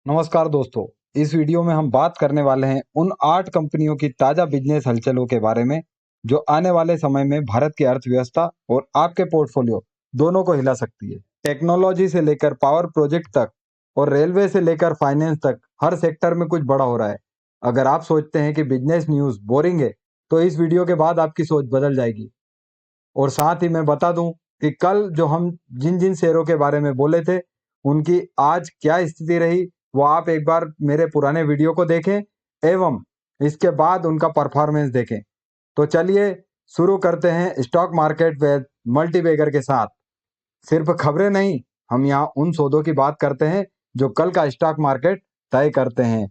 नमस्कार दोस्तों। इस वीडियो में हम बात करने वाले हैं उन 8 कंपनियों की ताजा बिजनेस हलचलों के बारे में जो आने वाले समय में भारत की अर्थव्यवस्था और आपके पोर्टफोलियो दोनों को हिला सकती है। टेक्नोलॉजी से लेकर पावर प्रोजेक्ट तक और रेलवे से लेकर फाइनेंस तक हर सेक्टर में कुछ बड़ा हो रहा है। अगर आप सोचते हैं कि बिजनेस न्यूज़ बोरिंग है तो इस वीडियो के बाद आपकी सोच बदल जाएगी। और साथ ही मैं बता दूं कि कल जो हम जिन जिन शेयरों के बारे में बोले थे उनकी आज क्या स्थिति रही, वो आप एक बार मेरे पुराने वीडियो को देखें एवं इसके बाद उनका परफॉर्मेंस देखें। तो चलिए शुरू करते हैं स्टॉक मार्केट विद मल्टीबैगर के साथ। सिर्फ खबरें नहीं, हम यहाँ उन सौदों की बात करते हैं जो कल का स्टॉक मार्केट तय करते हैं।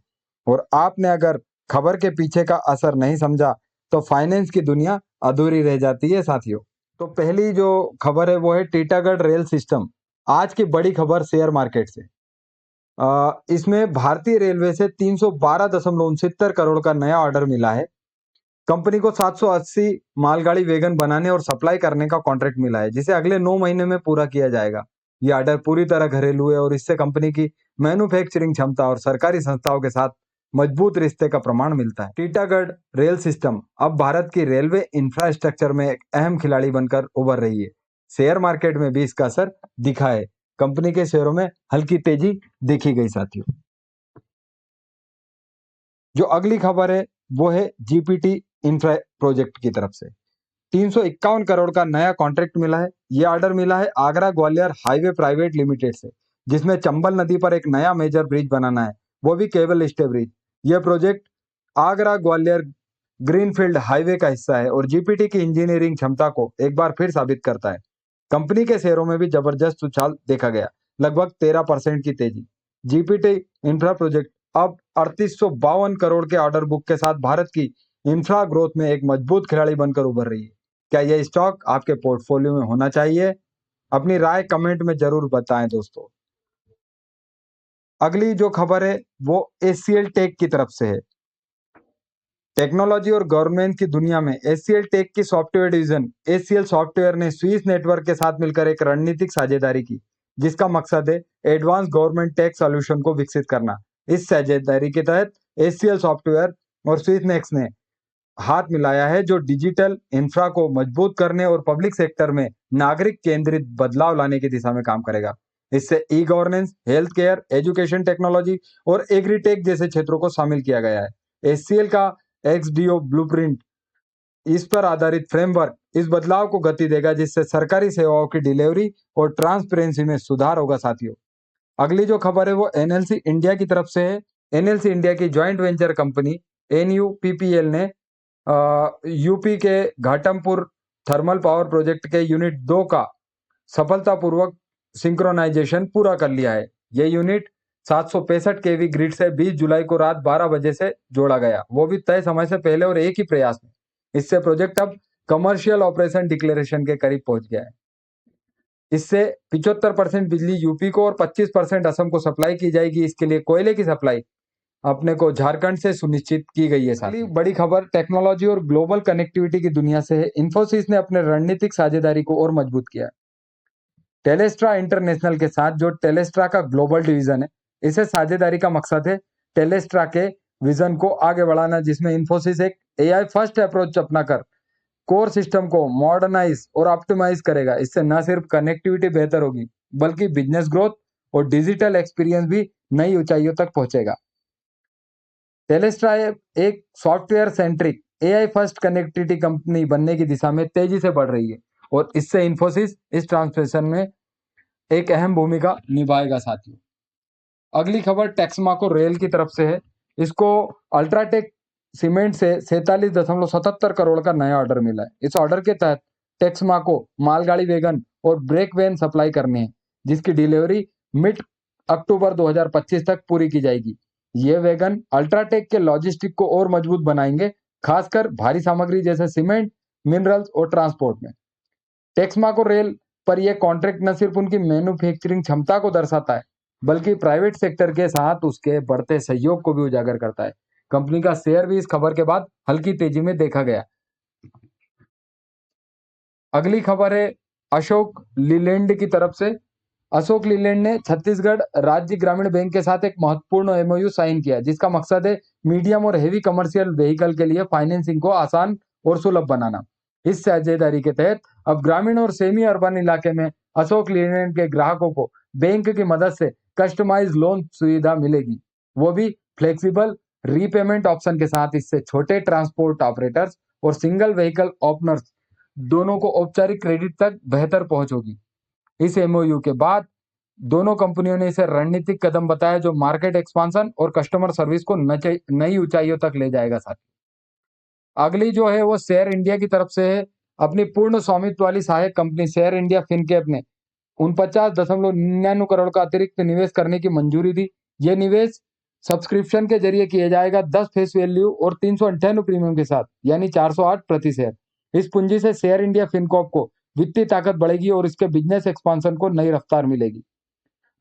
और आपने अगर खबर के पीछे का असर नहीं समझा तो फाइनेंस की दुनिया अधूरी रह जाती है साथियों। तो पहली जो खबर है वो है टीटागढ़ रेल सिस्टम। आज की बड़ी खबर शेयर मार्केट से। इसमें भारतीय रेलवे से 312.69 करोड़ का नया ऑर्डर मिला है। कंपनी को 780 मालगाड़ी वैगन बनाने और सप्लाई करने का कॉन्ट्रैक्ट मिला है जिसे अगले 9 महीने में पूरा किया जाएगा। ये ऑर्डर पूरी तरह घरेलू है और इससे कंपनी की मैन्युफैक्चरिंग क्षमता और सरकारी संस्थाओं के साथ मजबूत रिश्ते का प्रमाण मिलता है। टीटागढ़ रेल सिस्टम अब भारत की रेलवे इंफ्रास्ट्रक्चर में एक अहम खिलाड़ी बनकर उभर रही है। शेयर मार्केट में भी इसका असर दिखा है। कंपनी के शेयरों में हल्की तेजी देखी गई साथियों। जो अगली खबर है वो है जीपीटी इंफ्रा प्रोजेक्ट की तरफ से 351 करोड़ का नया कॉन्ट्रैक्ट मिला है। यह ऑर्डर मिला है Agra Gwalior highway private limited से, जिसमें चंबल नदी पर एक नया मेजर ब्रिज बनाना है, वो भी केबल स्टे ब्रिज। यह project Agra Gwalior greenfield highway का हिस्सा है और जीपीटी की इंजीनियरिंग क्षमता को एक बार फिर साबित करता है। कंपनी के शेयरों में भी जबरदस्त उछाल देखा गया, लगभग 13% की तेजी। जीपीटी इंफ्रा प्रोजेक्ट अब 3852 करोड़ के ऑर्डर बुक के साथ भारत की इंफ्रा ग्रोथ में एक मजबूत खिलाड़ी बनकर उभर रही है। क्या यह स्टॉक आपके पोर्टफोलियो में होना चाहिए? अपनी राय कमेंट में जरूर बताएं दोस्तों। अगली जो खबर है वो एचसीएल टेक की तरफ से है। टेक्नोलॉजी और गवर्नमेंट की दुनिया में एचसीएल टेक की सॉफ्टवेयर डिवीजन एचसीएल सॉफ्टवेयर ने स्विस नेटवर्क के साथ मिलकर एक रणनीतिक साझेदारी की, जिसका मकसद है एडवांस गवर्नमेंट टेक सॉल्यूशन को विकसित करना। इस साझेदारी के तहत एचसीएल सॉफ्टवेयर और स्विस नेक्स ने हाथ मिलाया है, जो डिजिटल इंफ्रा को मजबूत करने और पब्लिक सेक्टर में नागरिक केंद्रित बदलाव लाने की दिशा में काम करेगा। इससे e governance, health care, education technology और एग्रीटेक जैसे क्षेत्रों को शामिल किया गया है। एचसीएल का एक्सडीओ ब्लूप्रिंट इस पर आधारित फ्रेमवर्क इस बदलाव को गति देगा, जिससे सरकारी सेवाओं की डिलीवरी और ट्रांसपेरेंसी में सुधार होगा साथियों। अगली जो खबर है वो एनएलसी इंडिया की तरफ से है। एनएलसी इंडिया की ज्वाइंट वेंचर कंपनी एनयूपीपीएल ने यूपी के घाटमपुर थर्मल पावर प्रोजेक्ट के यूनिट 2 का सफलतापूर्वक सिंक्रोनाइजेशन पूरा कर लिया है। यह यूनिट 765 केवी ग्रिड से 20 जुलाई को रात 12 बजे से जोड़ा गया, वो भी तय समय से पहले और एक ही प्रयास में। इससे प्रोजेक्ट अब कमर्शियल ऑपरेशन डिक्लेरेशन के करीब पहुंच गया है। इससे 75% बिजली यूपी को और 25% असम को सप्लाई की जाएगी। इसके लिए कोयले की सप्लाई अपने को झारखंड से सुनिश्चित की गई है। अगली बड़ी खबर टेक्नोलॉजी और ग्लोबल कनेक्टिविटी की दुनिया से है। इन्फोसिस ने अपने रणनीतिक साझेदारी को और मजबूत किया है। टेलेस्ट्रा इंटरनेशनल के साथ जो टेलेस्ट्रा का ग्लोबल डिवीजन है, इसे साझेदारी का मकसद है टेलेस्ट्रा के विजन को आगे बढ़ाना, जिसमें इन्फोसिस एक एआई फर्स्ट अप्रोच अपनाकर कोर सिस्टम को मॉडर्नाइज और ऑप्टिमाइज करेगा। इससे न सिर्फ कनेक्टिविटी बेहतर होगी बल्कि बिजनेस ग्रोथ और डिजिटल एक्सपीरियंस भी नई ऊंचाइयों तक पहुंचेगा। टेलेस्ट्रा एक software centric AI first connectivity company बनने की दिशा में तेजी से बढ़ रही है और इससे इन्फोसिस इस ट्रांसफॉर्मेशन में एक अहम भूमिका निभाएगा साथियों। अगली खबर टेक्समाको रेल की तरफ से है। इसको अल्ट्राटेक सीमेंट से 47.77 करोड़ का नया ऑर्डर मिला है। इस ऑर्डर के तहत टेक्समाको मालगाड़ी वैगन और ब्रेक वैन सप्लाई करने हैं, जिसकी डिलीवरी मिड अक्टूबर 2025 तक पूरी की जाएगी। ये वैगन अल्ट्राटेक के लॉजिस्टिक को और मजबूत बनाएंगे, खासकर भारी सामग्री जैसे सीमेंट, मिनरल्स और ट्रांसपोर्ट में। टेक्समाको रेल पर यह कॉन्ट्रैक्ट न सिर्फ उनकी मैन्युफैक्चरिंग क्षमता को दर्शाता है बल्कि प्राइवेट सेक्टर के साथ उसके बढ़ते सहयोग को भी उजागर करता है। कंपनी का शेयर भी इस खबर के बाद हल्की तेजी में देखा गया। अगली खबर है अशोक लीलैंड की तरफ से। अशोक लीलैंड ने छत्तीसगढ़ राज्य ग्रामीण बैंक के साथ एक महत्वपूर्ण एमओयू साइन किया, जिसका मकसद है मीडियम और हेवी कमर्शियल व्हीकल के लिए फाइनेंसिंग को आसान और सुलभ बनाना। इस साझेदारी के तहत अब ग्रामीण और सेमी अर्बन इलाके में अशोक लीलैंड के ग्राहकों को बैंक की मदद से कस्टमाइज लोन सुविधा मिलेगी, वो भी फ्लेक्सिबल रीपेमेंट ऑप्शन के साथ। इससे छोटे ट्रांसपोर्ट ऑपरेटर्स और सिंगल व्हीकल ओपनर्स दोनों को औपचारिक क्रेडिट तक बेहतर पहुंच होगी। इस एमओयू के बाद दोनों कंपनियों ने इसे रणनीतिक कदम बताया, जो मार्केट एक्सपांशन और कस्टमर सर्विस को नई ऊंचाइयों तक ले जाएगा। साथ अगली जो है वो शेयर इंडिया की तरफ से है। अपनी पूर्ण स्वामित्व वाली सहायक कंपनी शेयर इंडिया फिनकैप ने 49.99 करोड़ का अतिरिक्त निवेश करने की मंजूरी दी। यह निवेश सब्सक्रिप्शन के जरिए किया जाएगा 10 फेस वैल्यू और 398 प्रीमियम के साथ, यानी 408 प्रति शेयर। इस पूंजी से शेयर इंडिया फिनकॉर्प को वित्तीय ताकत बढ़ेगी और इसके बिजनेस एक्सपांशन को नई रफ्तार मिलेगी।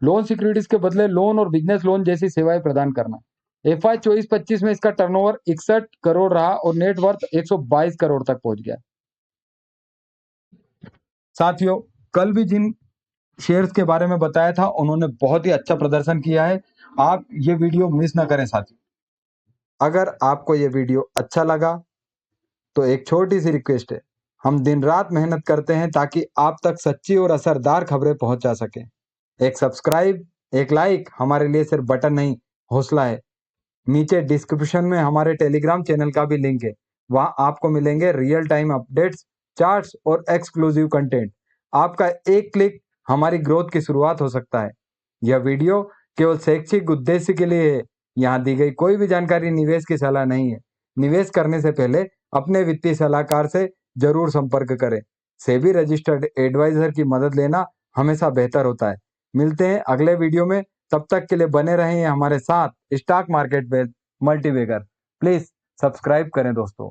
लोन सिक्योरिटीज के बदले लोन और बिजनेस लोन जैसी सेवाएं प्रदान करना। FY 24-25 में इसका टर्नओवर 61 करोड़ रहा और नेटवर्थ 122 करोड़ तक पहुंच गया। साथियों, कल भी जिन शेयर्स के बारे में बताया था उन्होंने बहुत ही अच्छा प्रदर्शन किया है। आप ये वीडियो मिस ना करें। साथियों, अगर आपको ये वीडियो अच्छा लगा तो एक छोटी सी रिक्वेस्ट है, हम दिन रात मेहनत करते हैं ताकि आप तक सच्ची और असरदार खबरें पहुंचा सकें। एक सब्सक्राइब, एक लाइक हमारे लिए सिर्फ बटन नहीं, हौसला है। नीचे डिस्क्रिप्शन में हमारे टेलीग्राम चैनल का भी लिंक है, वहां आपको मिलेंगे रियल टाइम अपडेट्स, चार्ट्स और एक्सक्लूसिव कंटेंट। आपका एक क्लिक हमारी ग्रोथ की शुरुआत हो सकता है। यह वीडियो केवल शैक्षिक उद्देश्य के लिए है। यहाँ दी गई कोई भी जानकारी निवेश की सलाह नहीं है। निवेश करने से पहले अपने वित्तीय सलाहकार से जरूर संपर्क करें। सेबी रजिस्टर्ड एडवाइजर की मदद लेना हमेशा बेहतर होता है। मिलते हैं अगले वीडियो में, तब तक के लिए बने रहें हमारे साथ। स्टॉक मार्केट में मल्टीबैगर प्लीज सब्सक्राइब करें दोस्तों।